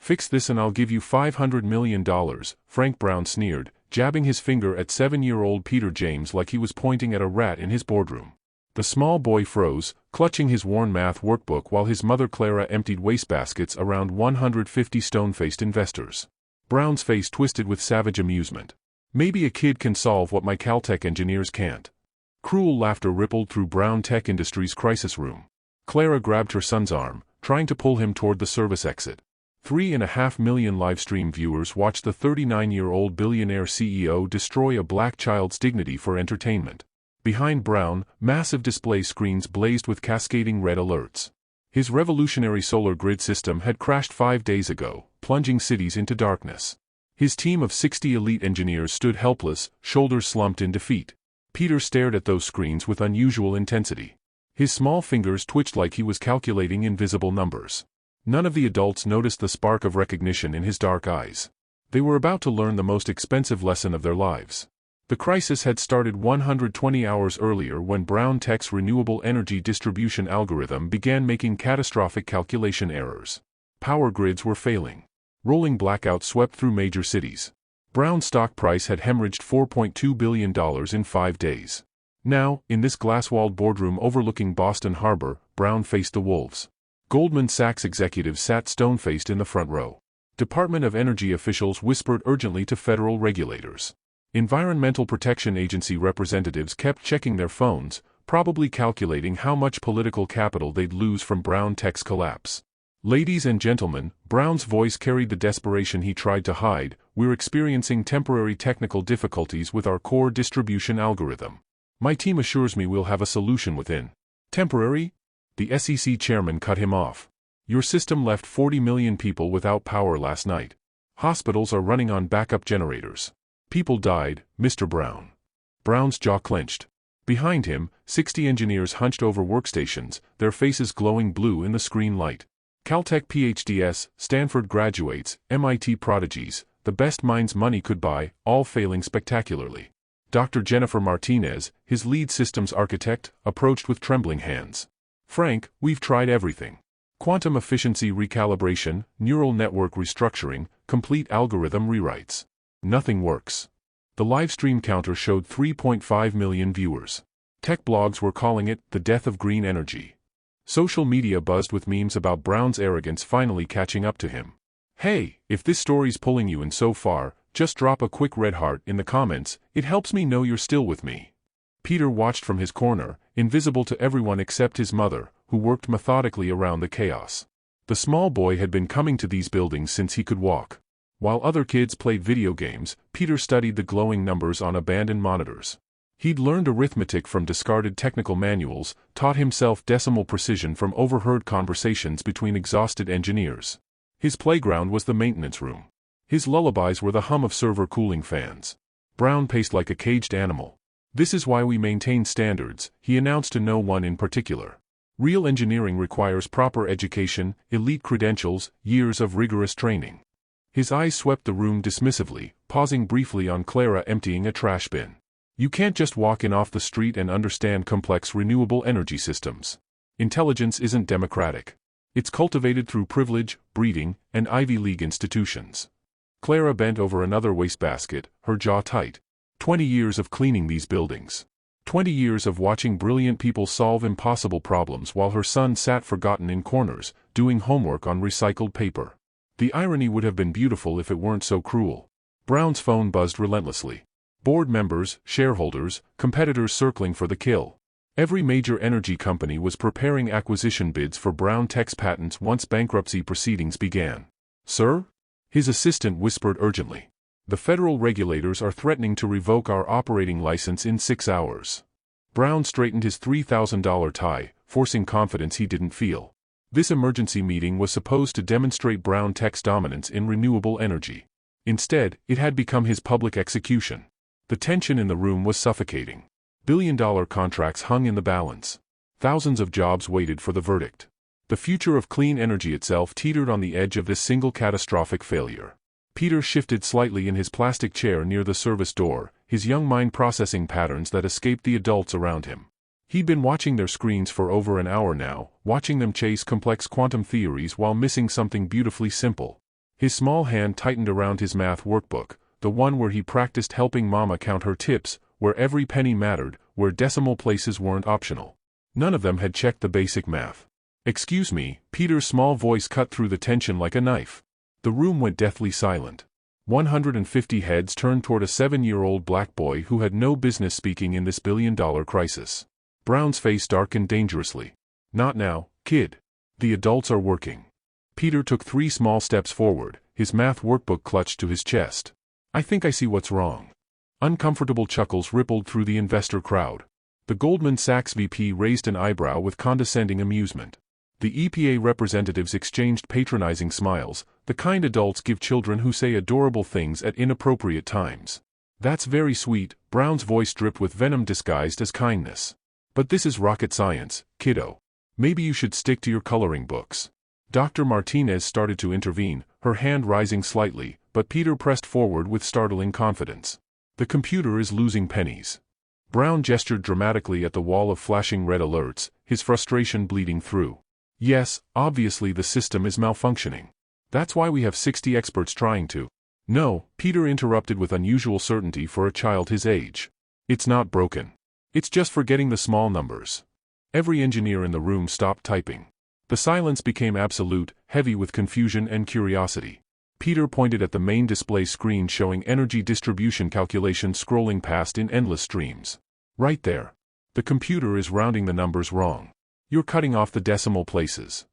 Fix this and I'll give you $500 million, Frank Brown sneered, jabbing his finger at 7-year-old Peter James like he was pointing at a rat in his boardroom. The small boy froze, clutching his worn math workbook while his mother Clara emptied wastebaskets around 150 stone-faced investors. Brown's face twisted with savage amusement. Maybe a kid can solve what my Caltech engineers can't. Cruel laughter rippled through Brown Tech Industries' crisis room. Clara grabbed her son's arm, trying to pull him toward the service exit. 3.5 million livestream viewers watched the 39-year-old billionaire CEO destroy a black child's dignity for entertainment. Behind Brown, massive display screens blazed with cascading red alerts. His revolutionary solar grid system had crashed 5 days ago, plunging cities into darkness. His team of 60 elite engineers stood helpless, shoulders slumped in defeat. Peter stared at those screens with unusual intensity. His small fingers twitched like he was calculating invisible numbers. None of the adults noticed the spark of recognition in his dark eyes. They were about to learn the most expensive lesson of their lives. The crisis had started 120 hours earlier when Brown Tech's renewable energy distribution algorithm began making catastrophic calculation errors. Power grids were failing. Rolling blackouts swept through major cities. Brown's stock price had hemorrhaged $4.2 billion in 5 days. Now, in this glass-walled boardroom overlooking Boston Harbor, Brown faced the wolves. Goldman Sachs executives sat stone-faced in the front row. Department of Energy officials whispered urgently to federal regulators. Environmental Protection Agency representatives kept checking their phones, probably calculating how much political capital they'd lose from Brown Tech's collapse. Ladies and gentlemen, Brown's voice carried the desperation he tried to hide. We're experiencing temporary technical difficulties with our core distribution algorithm. My team assures me we'll have a solution within. Temporary? The SEC chairman cut him off. Your system left 40 million people without power last night. Hospitals are running on backup generators. People died, Mr. Brown. Brown's jaw clenched. Behind him, 60 engineers hunched over workstations, their faces glowing blue in the screen light. Caltech PhDs, Stanford graduates, MIT prodigies, the best minds money could buy, all failing spectacularly. Dr. Jennifer Martinez, his lead systems architect, approached with trembling hands. Frank, we've tried everything. Quantum efficiency recalibration, neural network restructuring, complete algorithm rewrites. Nothing works. The livestream counter showed 3.5 million viewers. Tech blogs were calling it the death of green energy. Social media buzzed with memes about Brown's arrogance finally catching up to him. Hey, if this story's pulling you in so far, just drop a quick red heart in the comments, it helps me know you're still with me. Peter watched from his corner, invisible to everyone except his mother, who worked methodically around the chaos. The small boy had been coming to these buildings since he could walk. While other kids played video games, Peter studied the glowing numbers on abandoned monitors. He'd learned arithmetic from discarded technical manuals, taught himself decimal precision from overheard conversations between exhausted engineers. His playground was the maintenance room. His lullabies were the hum of server cooling fans. Brown paced like a caged animal. This is why we maintain standards, he announced to no one in particular. Real engineering requires proper education, elite credentials, years of rigorous training. His eyes swept the room dismissively, pausing briefly on Clara emptying a trash bin. You can't just walk in off the street and understand complex renewable energy systems. Intelligence isn't democratic. It's cultivated through privilege, breeding, and Ivy League institutions. Clara bent over another wastebasket, her jaw tight. 20 years of cleaning these buildings. 20 years of watching brilliant people solve impossible problems while her son sat forgotten in corners, doing homework on recycled paper. The irony would have been beautiful if it weren't so cruel. Brown's phone buzzed relentlessly. Board members, shareholders, competitors circling for the kill. Every major energy company was preparing acquisition bids for Brown Tech's patents once bankruptcy proceedings began. Sir? His assistant whispered urgently. The federal regulators are threatening to revoke our operating license in 6 hours. Brown straightened his $3,000 tie, forcing confidence he didn't feel. This emergency meeting was supposed to demonstrate Brown Tech's dominance in renewable energy. Instead, it had become his public execution. The tension in the room was suffocating. Billion-dollar contracts hung in the balance. Thousands of jobs waited for the verdict. The future of clean energy itself teetered on the edge of this single catastrophic failure. Peter shifted slightly in his plastic chair near the service door, his young mind processing patterns that escaped the adults around him. He'd been watching their screens for over an hour now, watching them chase complex quantum theories while missing something beautifully simple. His small hand tightened around his math workbook, the one where he practiced helping Mama count her tips, where every penny mattered, where decimal places weren't optional. None of them had checked the basic math. "Excuse me," Peter's small voice cut through the tension like a knife. The room went deathly silent. 150 heads turned toward a 7-year-old black boy who had no business speaking in this billion-dollar crisis. Brown's face darkened dangerously. "Not now, kid. The adults are working." Peter took 3 small steps forward, his math workbook clutched to his chest. "I think I see what's wrong." Uncomfortable chuckles rippled through the investor crowd. The Goldman Sachs VP raised an eyebrow with condescending amusement. The EPA representatives exchanged patronizing smiles, the kind adults give children who say adorable things at inappropriate times. "That's very sweet," Brown's voice dripped with venom disguised as kindness. "But this is rocket science, kiddo. Maybe you should stick to your coloring books." Dr. Martinez started to intervene, her hand rising slightly, but Peter pressed forward with startling confidence. "The computer is losing pennies." Brown gestured dramatically at the wall of flashing red alerts, his frustration bleeding through. "Yes, obviously the system is malfunctioning. That's why we have 60 experts trying to—" "No," Peter interrupted with unusual certainty for a child his age. "It's not broken. It's just forgetting the small numbers." Every engineer in the room stopped typing. The silence became absolute, heavy with confusion and curiosity. Peter pointed at the main display screen showing energy distribution calculations scrolling past in endless streams. "Right there. The computer is rounding the numbers wrong. You're cutting off the decimal places."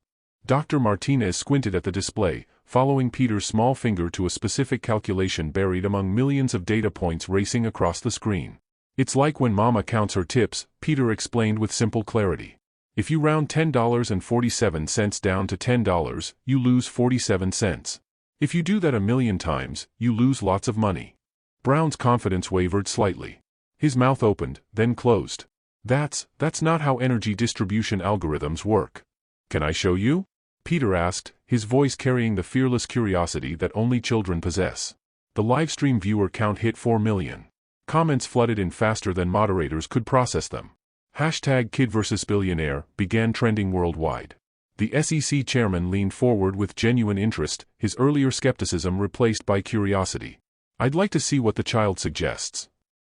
Dr. Martinez squinted at the display, following Peter's small finger to a specific calculation buried among millions of data points racing across the screen. "It's like when Mama counts her tips," Peter explained with simple clarity. "If you round $10.47 down to $10, you lose 47 cents. If you do that a million times, you lose lots of money." Brown's confidence wavered slightly. His mouth opened, then closed. That's not how energy distribution algorithms work." "Can I show you?" Peter asked, his voice carrying the fearless curiosity that only children possess. The livestream viewer count hit 4 million. Comments flooded in faster than moderators could process them. #KidVersusBillionaire began trending worldwide. The SEC chairman leaned forward with genuine interest, his earlier skepticism replaced by curiosity. "I'd like to see what the child suggests."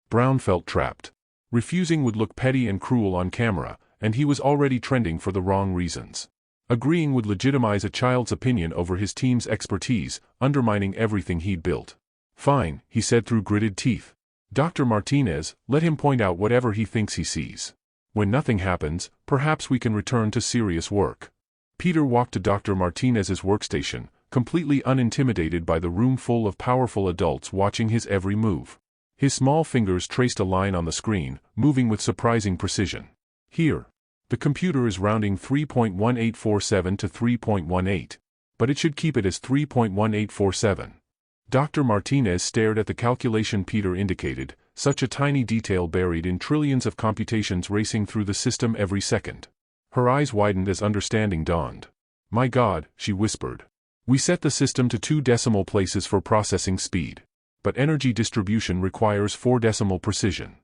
Brown felt trapped. Refusing would look petty and cruel on camera, and he was already trending for the wrong reasons. Agreeing would legitimize a child's opinion over his team's expertise, undermining everything he'd built. "Fine," he said through gritted teeth. "Dr. Martinez, let him point out whatever he thinks he sees. When nothing happens, perhaps we can return to serious work." Peter walked to Dr. Martinez's workstation, completely unintimidated by the room full of powerful adults watching his every move. His small fingers traced a line on the screen, moving with surprising precision. "Here. The computer is rounding 3.1847 to 3.18. But it should keep it as 3.1847. Dr. Martinez stared at the calculation Peter indicated, such a tiny detail buried in trillions of computations racing through the system every second. Her eyes widened as understanding dawned. "My God," she whispered. "We set the system to 2 decimal places for processing speed. But energy distribution requires 4 decimal precision."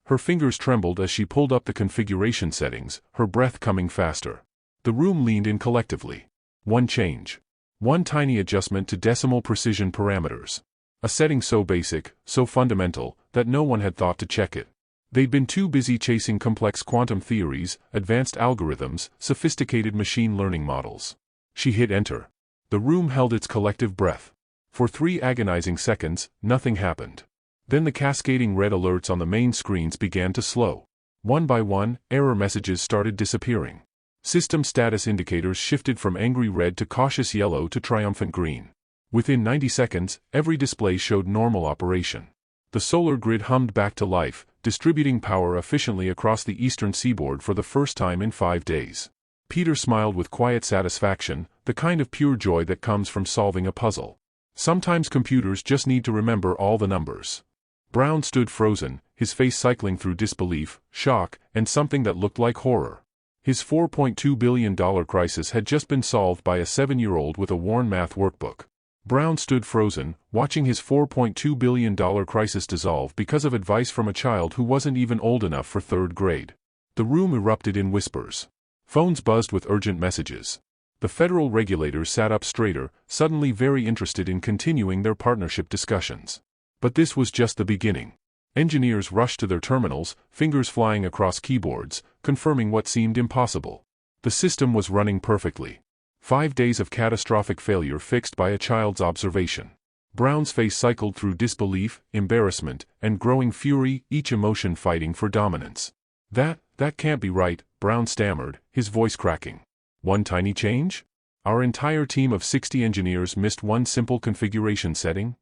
Her fingers trembled as she pulled up the configuration settings, her breath coming faster. The room leaned in collectively. One change. One tiny adjustment to decimal precision parameters. A setting so basic, so fundamental, that no one had thought to check it. They'd been too busy chasing complex quantum theories, advanced algorithms, sophisticated machine learning models. She hit enter. The room held its collective breath. For 3 agonizing seconds, nothing happened. Then the cascading red alerts on the main screens began to slow. One by one, error messages started disappearing. System status indicators shifted from angry red to cautious yellow to triumphant green. Within 90 seconds, every display showed normal operation. The solar grid hummed back to life, distributing power efficiently across the eastern seaboard for the first time in 5 days. Peter smiled with quiet satisfaction, the kind of pure joy that comes from solving a puzzle. Sometimes computers just need to remember all the numbers. Brown stood frozen, his face cycling through disbelief, shock, and something that looked like horror. His $4.2 billion crisis had just been solved by a 7-year-old with a worn math workbook. Brown stood frozen, watching his $4.2 billion crisis dissolve because of advice from a child who wasn't even old enough for 3rd grade. The room erupted in whispers. Phones buzzed with urgent messages. The federal regulators sat up straighter, suddenly very interested in continuing their partnership discussions. But this was just the beginning. Engineers rushed to their terminals, fingers flying across keyboards, confirming what seemed impossible. The system was running perfectly. 5 days of catastrophic failure fixed by a child's observation. Brown's face cycled through disbelief, embarrassment, and growing fury, each emotion fighting for dominance. That can't be right, Brown stammered, his voice cracking. One tiny change? Our entire team of 60 engineers missed one simple configuration setting?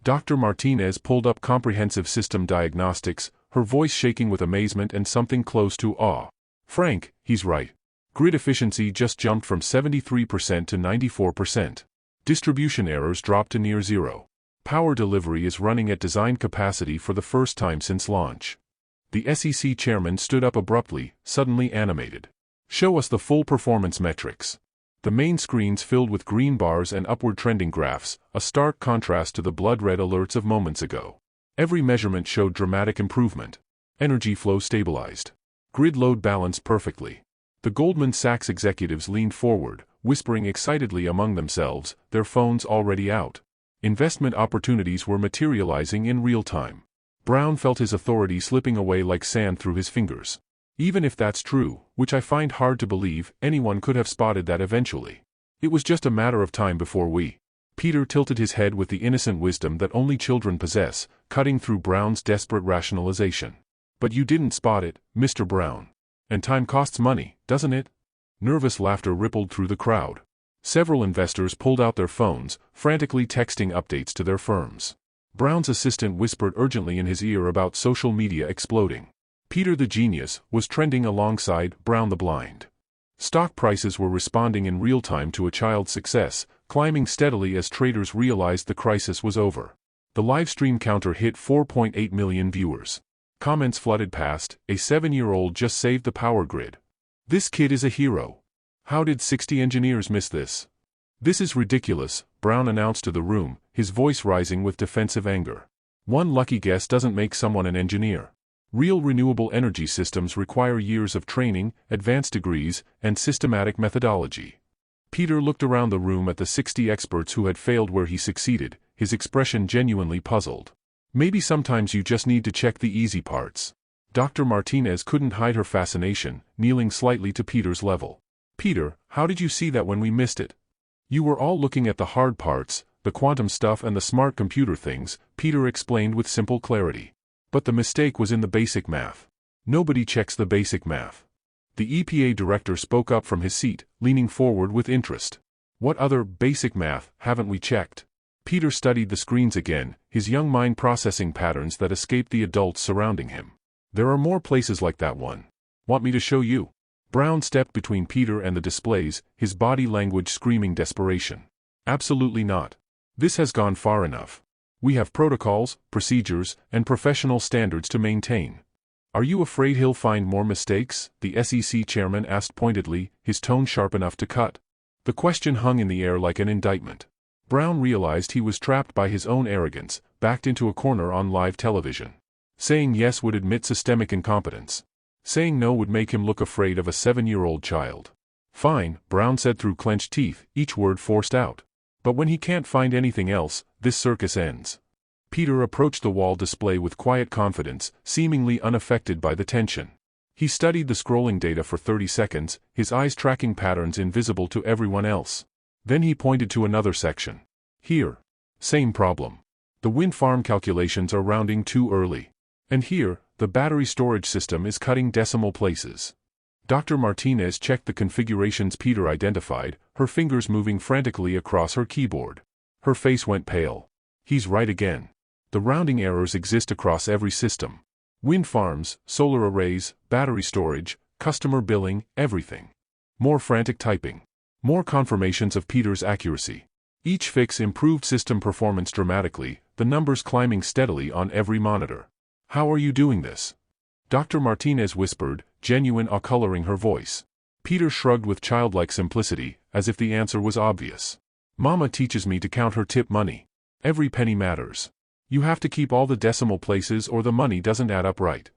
Dr. Martinez pulled up comprehensive system diagnostics, her voice shaking with amazement and something close to awe. Frank, he's right. Grid efficiency just jumped from 73% to 94%. Distribution errors dropped to near zero. Power delivery is running at design capacity for the first time since launch. The SEC chairman stood up abruptly, suddenly animated. Show us the full performance metrics. The main screens filled with green bars and upward trending graphs, a stark contrast to the blood-red alerts of moments ago. Every measurement showed dramatic improvement. Energy flow stabilized. Grid load balanced perfectly. The Goldman Sachs executives leaned forward, whispering excitedly among themselves, their phones already out. Investment opportunities were materializing in real time. Brown felt his authority slipping away like sand through his fingers. Even if that's true, which I find hard to believe, anyone could have spotted that eventually. It was just a matter of time before we. Peter tilted his head with the innocent wisdom that only children possess, cutting through Brown's desperate rationalization. But you didn't spot it, Mr. Brown. And time costs money, doesn't it? Nervous laughter rippled through the crowd. Several investors pulled out their phones, frantically texting updates to their firms. Brown's assistant whispered urgently in his ear about social media exploding. Peter the genius was trending alongside Brown the blind. Stock prices were responding in real time to a child's success, climbing steadily as traders realized the crisis was over. The livestream counter hit 4.8 million viewers. Comments flooded past, a 7-year-old just saved the power grid. This kid is a hero. How did 60 engineers miss this? This is ridiculous, Brown announced to the room, his voice rising with defensive anger. One lucky guess doesn't make someone an engineer. Real renewable energy systems require years of training, advanced degrees, and systematic methodology. Peter looked around the room at the 60 experts who had failed where he succeeded, his expression genuinely puzzled. Maybe sometimes you just need to check the easy parts. Dr. Martinez couldn't hide her fascination, kneeling slightly to Peter's level. Peter, how did you see that when we missed it? You were all looking at the hard parts, the quantum stuff and the smart computer things, Peter explained with simple clarity. But the mistake was in the basic math. Nobody checks the basic math. The EPA director spoke up from his seat, leaning forward with interest. What other basic math haven't we checked? Peter studied the screens again, his young mind processing patterns that escaped the adults surrounding him. There are more places like that one. Want me to show you? Brown stepped between Peter and the displays, his body language screaming desperation. Absolutely not. This has gone far enough. We have protocols, procedures, and professional standards to maintain. Are you afraid he'll find more mistakes? The SEC chairman asked pointedly, his tone sharp enough to cut. The question hung in the air like an indictment. Brown realized he was trapped by his own arrogance, backed into a corner on live television. Saying yes would admit systemic incompetence. Saying no would make him look afraid of a 7-year-old child. Fine, Brown said through clenched teeth, each word forced out. But when he can't find anything else, this circus ends. Peter approached the wall display with quiet confidence, seemingly unaffected by the tension. He studied the scrolling data for 30 seconds, his eyes tracking patterns invisible to everyone else. Then he pointed to another section. Here. Same problem. The wind farm calculations are rounding too early. And here, the battery storage system is cutting decimal places. Dr. Martinez checked the configurations Peter identified, her fingers moving frantically across her keyboard. Her face went pale. He's right again. The rounding errors exist across every system. Wind farms, solar arrays, battery storage, customer billing, everything. More frantic typing. More confirmations of Peter's accuracy. Each fix improved system performance dramatically, the numbers climbing steadily on every monitor. How are you doing this? Dr. Martinez whispered, genuine awe coloring her voice. Peter shrugged with childlike simplicity, as if the answer was obvious. Mama teaches me to count her tip money. Every penny matters. You have to keep all the decimal places or the money doesn't add up right.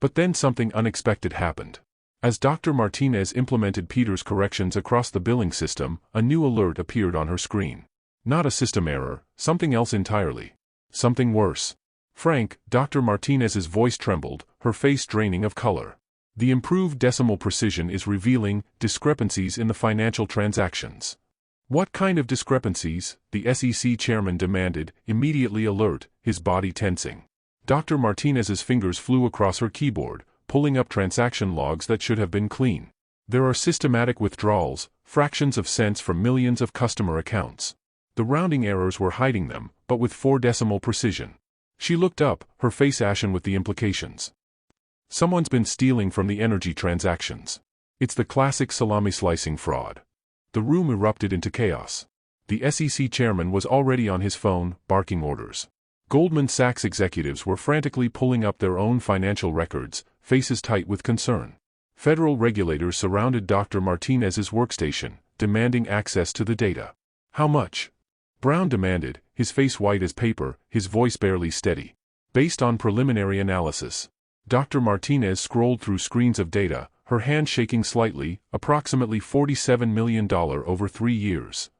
But then something unexpected happened. As Dr. Martinez implemented Peter's corrections across the billing system, a new alert appeared on her screen. Not a system error, something else entirely. Something worse. Frank, Dr. Martinez's voice trembled, her face draining of color. The improved decimal precision is revealing discrepancies in the financial transactions. What kind of discrepancies? The SEC chairman demanded, immediately alert, his body tensing. Dr. Martinez's fingers flew across her keyboard, pulling up transaction logs that should have been clean. There are systematic withdrawals, fractions of cents from millions of customer accounts. The rounding errors were hiding them, but with 4-decimal precision. She looked up, her face ashen with the implications. Someone's been stealing from the energy transactions. It's the classic salami-slicing fraud. The room erupted into chaos. The SEC chairman was already on his phone, barking orders. Goldman Sachs executives were frantically pulling up their own financial records, faces tight with concern. Federal regulators surrounded Dr. Martinez's workstation, demanding access to the data. How much? Brown demanded, his face white as paper, his voice barely steady. Based on preliminary analysis. Dr. Martinez scrolled through screens of data, her hand shaking slightly, approximately $47 million over 3 years.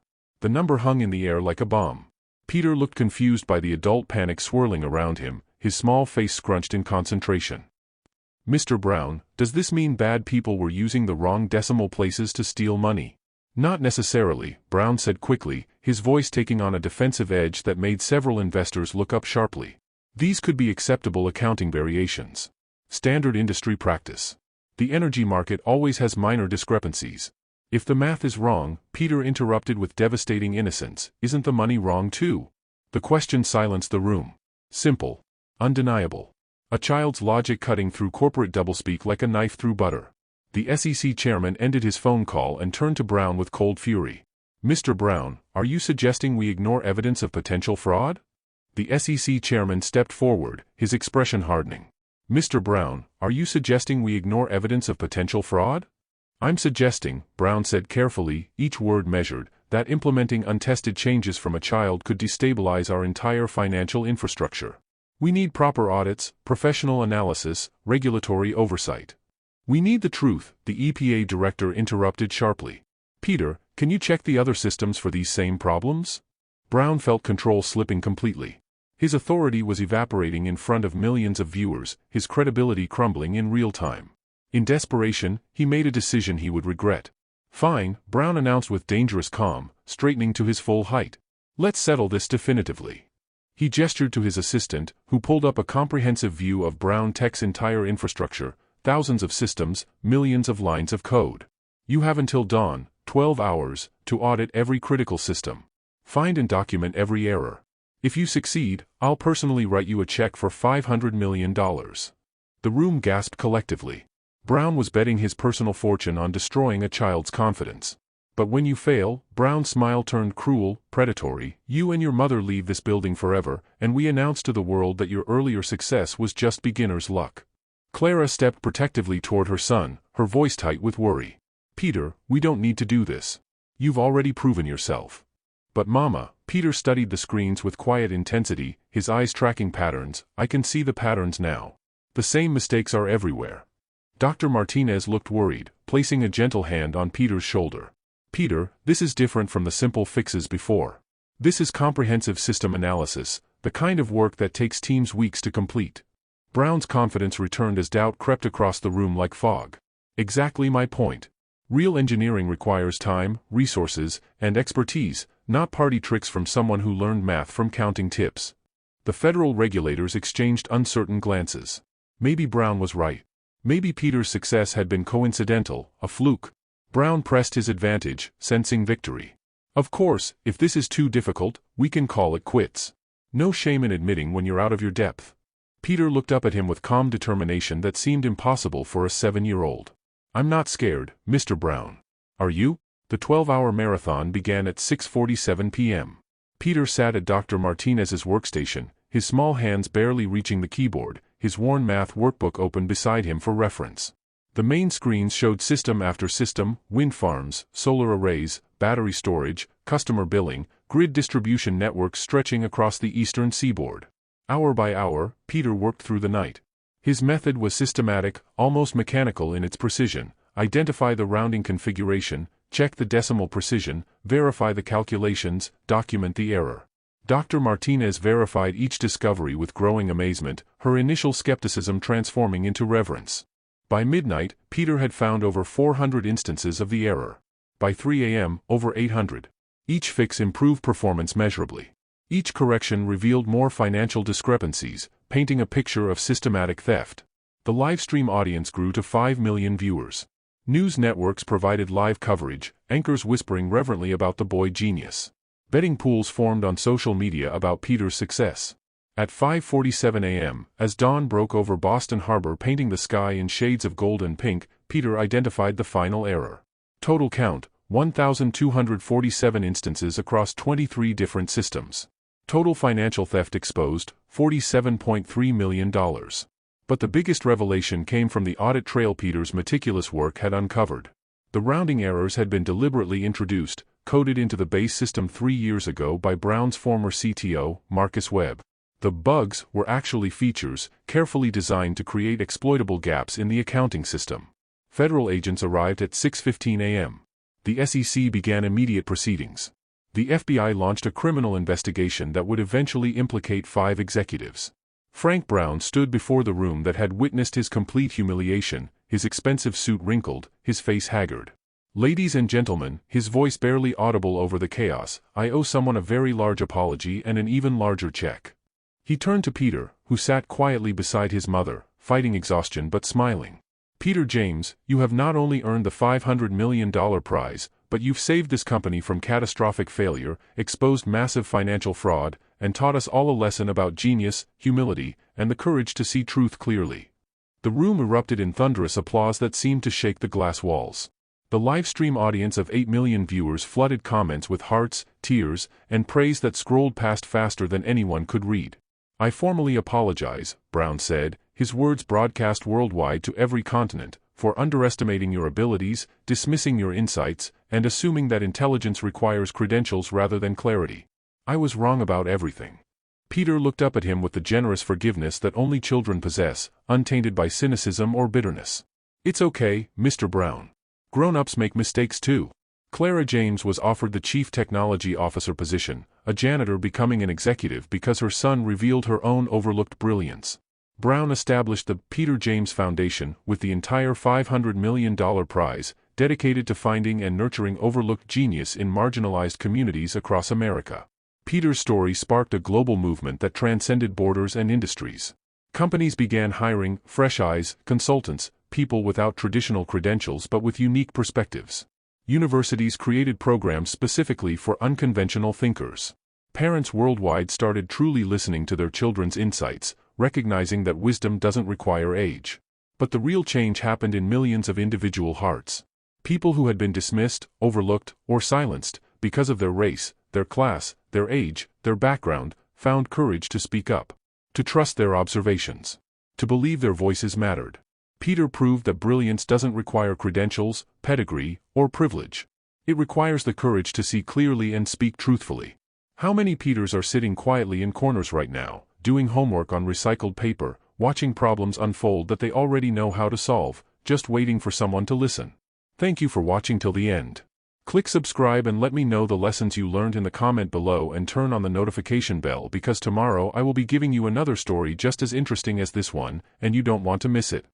The number hung in the air like a bomb. Peter looked confused by the adult panic swirling around him, his small face scrunched in concentration. Mr. Brown, does this mean bad people were using the wrong decimal places to steal money? Not necessarily, Brown said quickly, his voice taking on a defensive edge that made several investors look up sharply. These could be acceptable accounting variations. Standard industry practice. The energy market always has minor discrepancies. If the math is wrong, Peter interrupted with devastating innocence, isn't the money wrong too? The question silenced the room. Simple. Undeniable. A child's logic cutting through corporate doublespeak like a knife through butter. The SEC chairman ended his phone call and turned to Brown with cold fury. Mr. Brown, are you suggesting we ignore evidence of potential fraud? The SEC chairman stepped forward, his expression hardening. Mr. Brown, are you suggesting we ignore evidence of potential fraud? I'm suggesting, Brown said carefully, each word measured, that implementing untested changes from a child could destabilize our entire financial infrastructure. We need proper audits, professional analysis, regulatory oversight. We need the truth, the EPA director interrupted sharply. Peter, can you check the other systems for these same problems? Brown felt control slipping completely. His authority was evaporating in front of millions of viewers, his credibility crumbling in real time. In desperation, he made a decision he would regret. Fine, Brown announced with dangerous calm, straightening to his full height. Let's settle this definitively. He gestured to his assistant, who pulled up a comprehensive view of Brown Tech's entire infrastructure, thousands of systems, millions of lines of code. You have until dawn, 12 hours, to audit every critical system. Find and document every error. If you succeed, I'll personally write you a check for $500 million. The room gasped collectively. Brown was betting his personal fortune on destroying a child's confidence. But when you fail, Brown's smile turned cruel, predatory. You and your mother leave this building forever, and we announce to the world that your earlier success was just beginner's luck. Clara stepped protectively toward her son, her voice tight with worry. Peter, we don't need to do this. You've already proven yourself. But Mama, Peter studied the screens with quiet intensity, his eyes tracking patterns. I can see the patterns now. The same mistakes are everywhere. Dr. Martinez looked worried, placing a gentle hand on Peter's shoulder. Peter, this is different from the simple fixes before. This is comprehensive system analysis, the kind of work that takes teams weeks to complete. Brown's confidence returned as doubt crept across the room like fog. Exactly my point. Real engineering requires time, resources, and expertise, not party tricks from someone who learned math from counting tips. The federal regulators exchanged uncertain glances. Maybe Brown was right. Maybe Peter's success had been coincidental, a fluke. Brown pressed his advantage, sensing victory. Of course, if this is too difficult, we can call it quits. No shame in admitting when you're out of your depth. Peter looked up at him with calm determination that seemed impossible for a 7-year-old. I'm not scared, Mr. Brown. Are you? The 12-hour marathon began at 6:47 p.m. Peter sat at Dr. Martinez's workstation, his small hands barely reaching the keyboard, his worn math workbook open beside him for reference. The main screens showed system after system, wind farms, solar arrays, battery storage, customer billing, grid distribution networks stretching across the eastern seaboard. Hour by hour, Peter worked through the night. His method was systematic, almost mechanical in its precision: identify the rounding configuration, check the decimal precision, verify the calculations, document the error. Dr. Martinez verified each discovery with growing amazement, her initial skepticism transforming into reverence. By midnight, Peter had found over 400 instances of the error. By 3 a.m., over 800. Each fix improved performance measurably. Each correction revealed more financial discrepancies, painting a picture of systematic theft. The livestream audience grew to 5 million viewers. News networks provided live coverage, anchors whispering reverently about the boy genius. Betting pools formed on social media about Peter's success. At 5:47 a.m., as dawn broke over Boston Harbor painting the sky in shades of gold and pink, Peter identified the final error. Total count: 1,247 instances across 23 different systems. Total financial theft exposed: $47.3 million. But the biggest revelation came from the audit trail Peter's meticulous work had uncovered. The rounding errors had been deliberately introduced, coded into the base system 3 years ago by Brown's former CTO, Marcus Webb. The bugs were actually features, carefully designed to create exploitable gaps in the accounting system. Federal agents arrived at 6:15 a.m. The SEC began immediate proceedings. The FBI launched a criminal investigation that would eventually implicate 5 executives. Frank Brown stood before the room that had witnessed his complete humiliation, his expensive suit wrinkled, his face haggard. "Ladies and gentlemen," his voice barely audible over the chaos, "I owe someone a very large apology and an even larger check." He turned to Peter, who sat quietly beside his mother, fighting exhaustion but smiling. "Peter James, you have not only earned the $500 million prize, but you've saved this company from catastrophic failure, exposed massive financial fraud, and taught us all a lesson about genius, humility, and the courage to see truth clearly." The room erupted in thunderous applause that seemed to shake the glass walls. The livestream audience of 8 million viewers flooded comments with hearts, tears, and praise that scrolled past faster than anyone could read. "I formally apologize," Brown said, his words broadcast worldwide to every continent, "for underestimating your abilities, dismissing your insights, and assuming that intelligence requires credentials rather than clarity. I was wrong about everything." Peter looked up at him with the generous forgiveness that only children possess, untainted by cynicism or bitterness. "It's okay, Mr. Brown. Grown-ups make mistakes too." Clara James was offered the Chief Technology Officer position, a janitor becoming an executive because her son revealed her own overlooked brilliance. Brown established the Peter James Foundation, with the entire $500 million prize, dedicated to finding and nurturing overlooked genius in marginalized communities across America. Peter's story sparked a global movement that transcended borders and industries. Companies began hiring fresh eyes, consultants, people without traditional credentials but with unique perspectives. Universities created programs specifically for unconventional thinkers. Parents worldwide started truly listening to their children's insights, recognizing that wisdom doesn't require age. But the real change happened in millions of individual hearts. People who had been dismissed, overlooked, or silenced, because of their race, their class, their age, their background, found courage to speak up. To trust their observations. To believe their voices mattered. Peter proved that brilliance doesn't require credentials, pedigree, or privilege. It requires the courage to see clearly and speak truthfully. How many Peters are sitting quietly in corners right now, doing homework on recycled paper, watching problems unfold that they already know how to solve, just waiting for someone to listen? Thank you for watching till the end. Click subscribe and let me know the lessons you learned in the comment below, and turn on the notification bell because tomorrow I will be giving you another story just as interesting as this one, and you don't want to miss it.